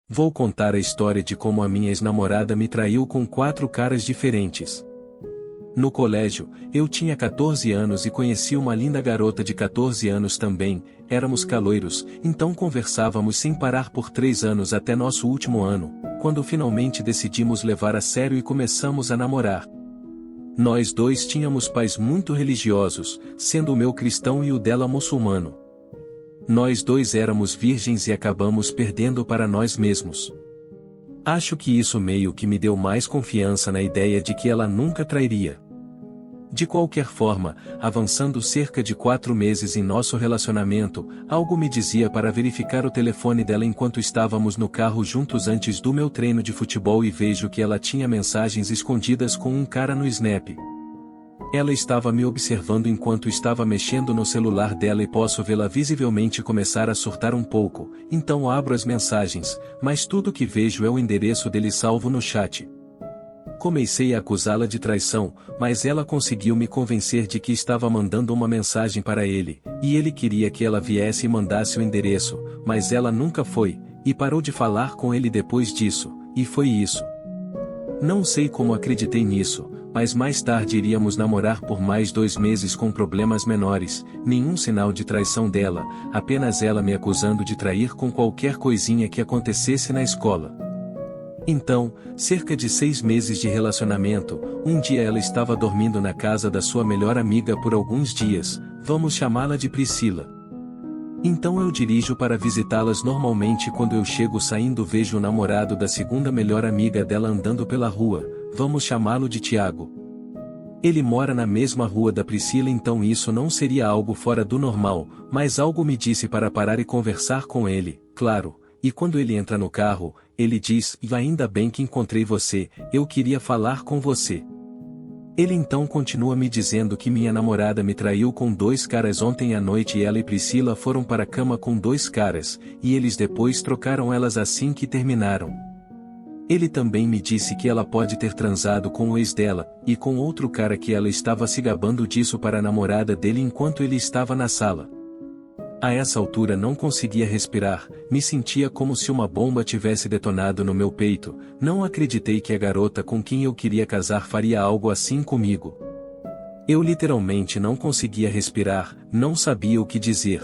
Vou contar a história de como a minha ex-namorada me traiu com 4 caras diferentes. No colégio, eu tinha 14 anos e conheci uma linda garota de 14 anos também. Éramos caloiros, então conversávamos sem parar por 3 anos até nosso último ano, quando finalmente decidimos levar a sério e começamos a namorar. Nós dois tínhamos pais muito religiosos, sendo o meu cristão e o dela muçulmano. Nós dois éramos virgens e acabamos perdendo para nós mesmos. Acho que isso meio que me deu mais confiança na ideia de que ela nunca trairia. De qualquer forma, avançando cerca de 4 meses em nosso relacionamento, algo me dizia para verificar o telefone dela enquanto estávamos no carro juntos antes do meu treino de futebol e vejo que ela tinha mensagens escondidas com um cara no Snap. Ela estava me observando enquanto estava mexendo no celular dela e posso vê-la visivelmente começar a surtar um pouco, então abro as mensagens, mas tudo que vejo é o endereço dele salvo no chat. Comecei a acusá-la de traição, mas ela conseguiu me convencer de que estava mandando uma mensagem para ele, e ele queria que ela viesse e mandasse o endereço, mas ela nunca foi, e parou de falar com ele depois disso, e foi isso. Não sei como acreditei nisso, mas mais tarde iríamos namorar por mais 2 meses com problemas menores, nenhum sinal de traição dela, apenas ela me acusando de trair com qualquer coisinha que acontecesse na escola. Então, cerca de 6 meses de relacionamento, um dia ela estava dormindo na casa da sua melhor amiga por alguns dias, vamos chamá-la de Priscila. Então eu dirijo para visitá-las normalmente quando eu chego saindo vejo o namorado da segunda melhor amiga dela andando pela rua, vamos chamá-lo de Tiago. Ele mora na mesma rua da Priscila então isso não seria algo fora do normal, mas algo me disse para parar e conversar com ele, claro, e quando ele entra no carro, ele diz, ainda bem que encontrei você, eu queria falar com você. Ele então continua me dizendo que minha namorada me traiu com 2 caras ontem à noite e ela e Priscila foram para a cama com 2 caras, e eles depois trocaram elas assim que terminaram. Ele também me disse que ela pode ter transado com o ex dela, e com outro cara que ela estava se gabando disso para a namorada dele enquanto ele estava na sala. A essa altura não conseguia respirar, me sentia como se uma bomba tivesse detonado no meu peito, não acreditei que a garota com quem eu queria casar faria algo assim comigo. Eu literalmente não conseguia respirar, não sabia o que dizer.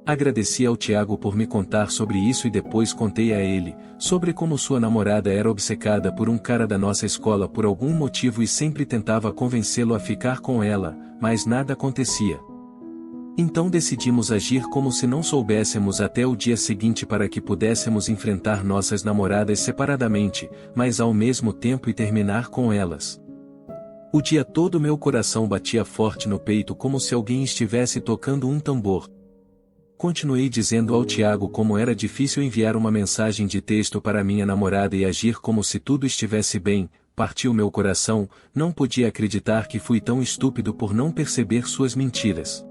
Agradeci ao Tiago por me contar sobre isso e depois contei a ele, sobre como sua namorada era obcecada por um cara da nossa escola por algum motivo e sempre tentava convencê-lo a ficar com ela, mas nada acontecia. Então decidimos agir como se não soubéssemos até o dia seguinte para que pudéssemos enfrentar nossas namoradas separadamente, mas ao mesmo tempo e terminar com elas. O dia todo meu coração batia forte no peito como se alguém estivesse tocando um tambor. Continuei dizendo ao Tiago como era difícil enviar uma mensagem de texto para minha namorada e agir como se tudo estivesse bem, partiu meu coração, não podia acreditar que fui tão estúpido por não perceber suas mentiras.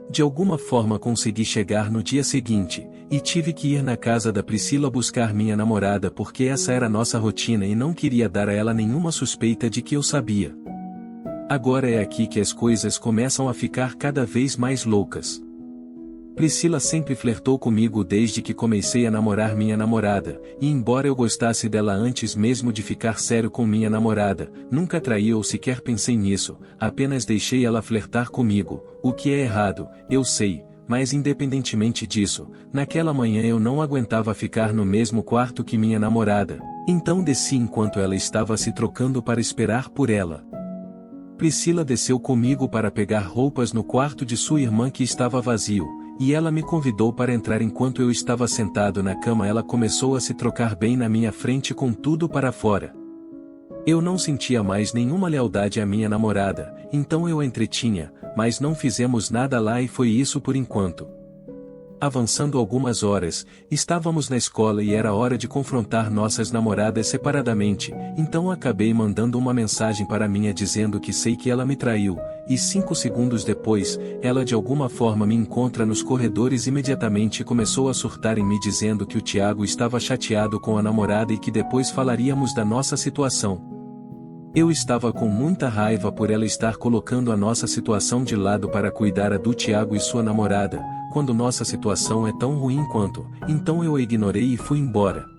De alguma forma consegui chegar no dia seguinte, e tive que ir na casa da Priscila buscar minha namorada porque essa era nossa rotina e não queria dar a ela nenhuma suspeita de que eu sabia. Agora é aqui que as coisas começam a ficar cada vez mais loucas. Priscila sempre flertou comigo desde que comecei a namorar minha namorada, e embora eu gostasse dela antes mesmo de ficar sério com minha namorada, nunca traí ou sequer pensei nisso, apenas deixei ela flertar comigo, o que é errado, eu sei, mas independentemente disso, naquela manhã eu não aguentava ficar no mesmo quarto que minha namorada, então desci enquanto ela estava se trocando para esperar por ela. Priscila desceu comigo para pegar roupas no quarto de sua irmã que estava vazio, e ela me convidou para entrar enquanto eu estava sentado na cama. Ela começou a se trocar bem na minha frente com tudo para fora. Eu não sentia mais nenhuma lealdade à minha namorada, então eu a entretinha, mas não fizemos nada lá e foi isso por enquanto. Avançando algumas horas, estávamos na escola e era hora de confrontar nossas namoradas separadamente, então acabei mandando uma mensagem para minha dizendo que sei que ela me traiu, e 5 segundos depois, ela de alguma forma me encontra nos corredores e imediatamente começou a surtar em mim dizendo que o Tiago estava chateado com a namorada e que depois falaríamos da nossa situação. Eu estava com muita raiva por ela estar colocando a nossa situação de lado para cuidar a do Tiago e sua namorada, quando nossa situação é tão ruim quanto, então eu a ignorei e fui embora.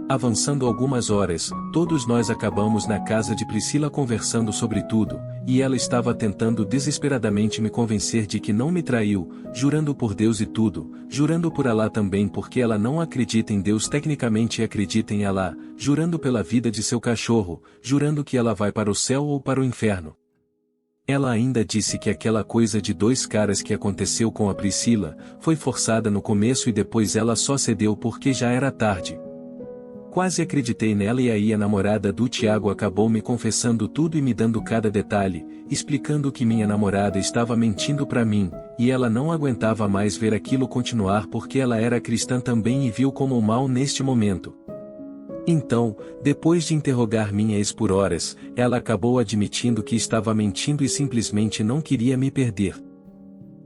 Avançando algumas horas, todos nós acabamos na casa de Priscila conversando sobre tudo, e ela estava tentando desesperadamente me convencer de que não me traiu, jurando por Deus e tudo, jurando por Alá também porque ela não acredita em Deus tecnicamente e acredita em Alá, jurando pela vida de seu cachorro, jurando que ela vai para o céu ou para o inferno. Ela ainda disse que aquela coisa de 2 caras que aconteceu com a Priscila, foi forçada no começo e depois ela só cedeu porque já era tarde. Quase acreditei nela e aí a namorada do Tiago acabou me confessando tudo e me dando cada detalhe, explicando que minha namorada estava mentindo para mim, e ela não aguentava mais ver aquilo continuar porque ela era cristã também e viu como o mal neste momento. Então, depois de interrogar minha ex por horas, ela acabou admitindo que estava mentindo e simplesmente não queria me perder.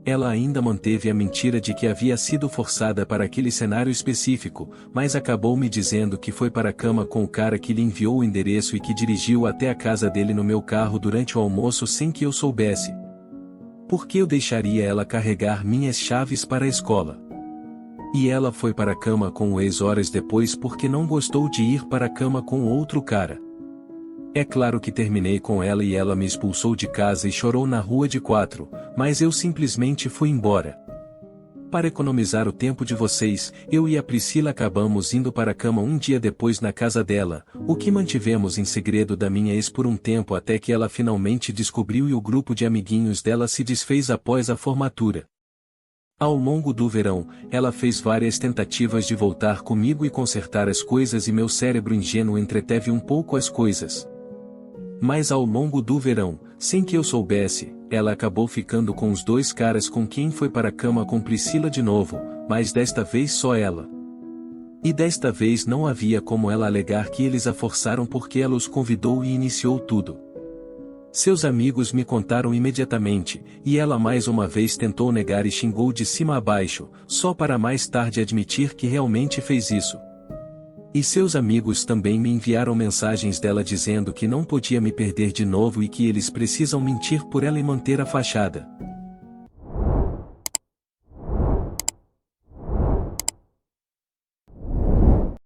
Ela ainda manteve a mentira de que havia sido forçada para aquele cenário específico, mas acabou me dizendo que foi para a cama com o cara que lhe enviou o endereço e que dirigiu até a casa dele no meu carro durante o almoço sem que eu soubesse. Por que eu deixaria ela carregar minhas chaves para a escola? E ela foi para a cama com o ex horas depois porque não gostou de ir para a cama com outro cara. É claro que terminei com ela e ela me expulsou de casa e chorou na rua de 4, mas eu simplesmente fui embora. Para economizar o tempo de vocês, eu e a Priscila acabamos indo para a cama um dia depois na casa dela, o que mantivemos em segredo da minha ex por um tempo até que ela finalmente descobriu e o grupo de amiguinhos dela se desfez após a formatura. Ao longo do verão, ela fez várias tentativas de voltar comigo e consertar as coisas e meu cérebro ingênuo entreteve um pouco as coisas. Mas ao longo do verão, sem que eu soubesse, ela acabou ficando com os 2 caras com quem foi para a cama com Priscila de novo, mas desta vez só ela. E desta vez não havia como ela alegar que eles a forçaram porque ela os convidou e iniciou tudo. Seus amigos me contaram imediatamente, e ela mais uma vez tentou negar e xingou de cima a baixo, só para mais tarde admitir que realmente fez isso. E seus amigos também me enviaram mensagens dela dizendo que não podia me perder de novo e que eles precisam mentir por ela e manter a fachada.